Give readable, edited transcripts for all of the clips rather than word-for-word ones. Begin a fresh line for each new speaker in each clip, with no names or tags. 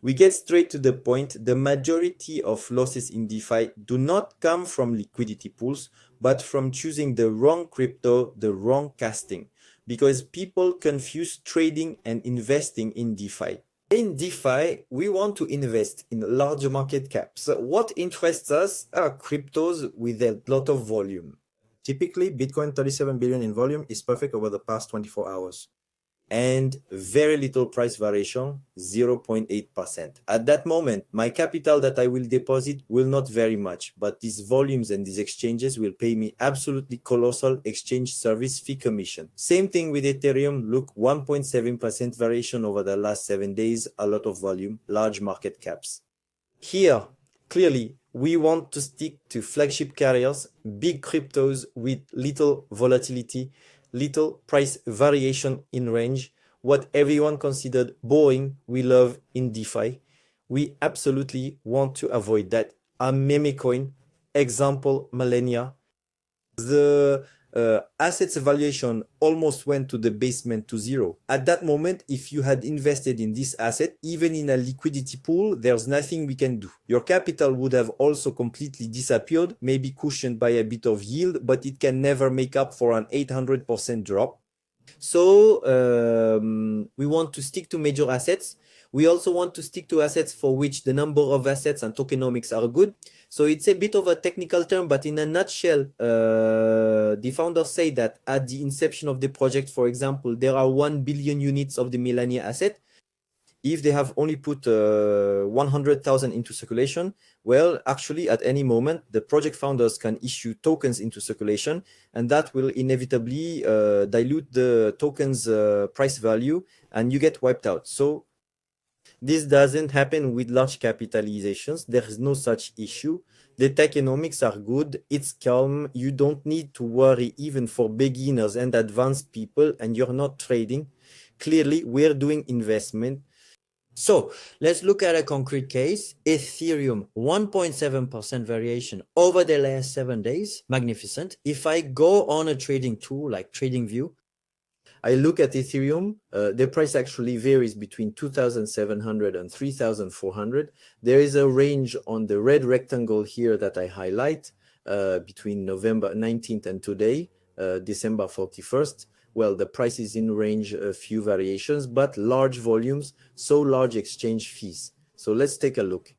We get straight to the point. The majority of losses in DeFi do not come from liquidity pools, but from choosing the wrong crypto, the wrong casting, because people confuse trading and investing in DeFi. In DeFi, we want to invest in large market caps. What interests us are cryptos with a lot of volume.
Typically, Bitcoin 37 billion in volume is perfect over the past 24 hours.
And very little price variation, 0.8%. At that moment, my capital that I will deposit will not vary much, but these volumes and these exchanges will pay me absolutely colossal exchange service fee commission. Same thing with Ethereum. Look, 1.7% variation over the last 7 days, a lot of volume, large market caps. Here, clearly, we want to stick to flagship carriers, big cryptos with little volatility, little price variation in range, what everyone considered boring, we love in DeFi. We absolutely want to avoid that. A meme coin, example, Millennia. The assets valuation almost went to the basement to zero. At that moment, if you had invested in this asset, even in a liquidity pool, there's nothing we can do. Your capital would have also completely disappeared, maybe cushioned by a bit of yield, but it can never make up for an 800% drop. So we want to stick to major assets. We also want to stick to assets for which the number of assets and tokenomics are good. So it's a bit of a technical term, but in a nutshell, the founders say that at the inception of the project, for example, there are 1 billion units of the Millennia asset. If they have only put 100,000 into circulation, well, actually, at any moment, the project founders can issue tokens into circulation, and that will inevitably dilute the token's price value, and you get wiped out. So this doesn't happen with large capitalizations. There is no such issue. The tokenomics are good. It's calm. You don't need to worry even for beginners and advanced people, and you're not trading. Clearly, we're doing investment. So let's look at a concrete case. Ethereum, 1.7% variation over the last 7 days. Magnificent. If I go on a trading tool like TradingView, I look at Ethereum, the price actually varies between 2,700 and 3,400. There is a range on the red rectangle here that I highlight between November 19th and today, December 41st. Well, the price is in range, a few variations, but large volumes, so large exchange fees. So let's take a look.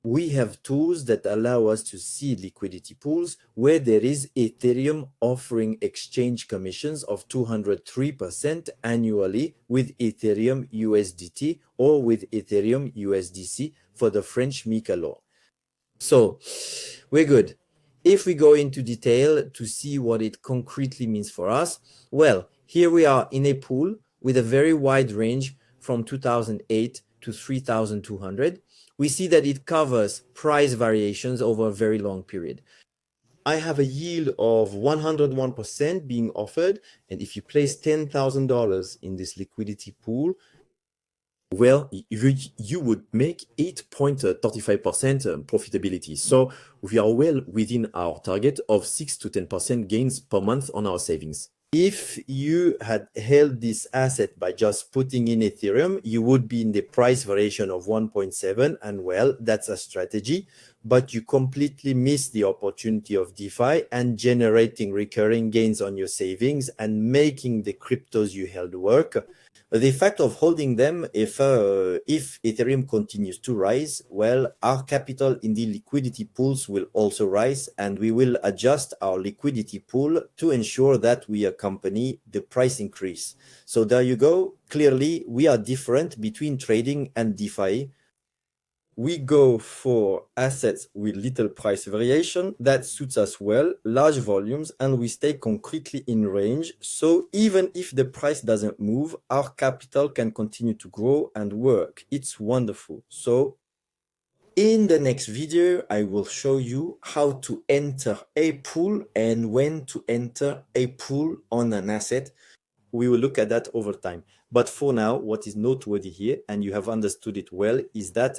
We have tools that allow us to see liquidity pools where there is Ethereum offering exchange commissions of 203% annually with Ethereum USDT or with Ethereum USDC for the French MiCA law. So we're good. If we go into detail to see what it concretely means for us, well, here we are in a pool with a very wide range from 2008 to 3,200. We see that it covers price variations over a very long period. I have a yield of 101% being offered, and if you place $10,000 in this liquidity pool, well, you would make 8.35% profitability. So we are well within our target of 6 to 10% gains per month on our savings. If you had held this asset by just putting in Ethereum, you would be in the price variation of 1.7, and well, that's a strategy, but you completely miss the opportunity of DeFi and generating recurring gains on your savings and making the cryptos you held work. The fact of holding them, if Ethereum continues to rise, well, our capital in the liquidity pools will also rise, and we will adjust our liquidity pool to ensure that we accompany the price increase. So there you go. Clearly, we are different between trading and DeFi. We go for assets with little price variation that suits us well, large volumes, and we stay concretely in range. So even if the price doesn't move, our capital can continue to grow and work. It's wonderful. So in the next video, I will show you how to enter a pool and when to enter a pool on an asset. We will look at that over time. But for now, what is noteworthy here, and you have understood it well, is that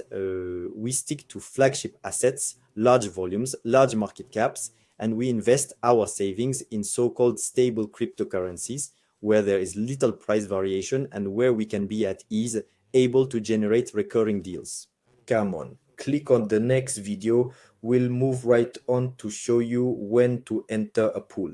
we stick to flagship assets, large volumes, large market caps, and we invest our savings in so-called stable cryptocurrencies, where there is little price variation and where we can be at ease able to generate recurring deals.
Come on, click on the next video. We'll move right on to show you when to enter a pool.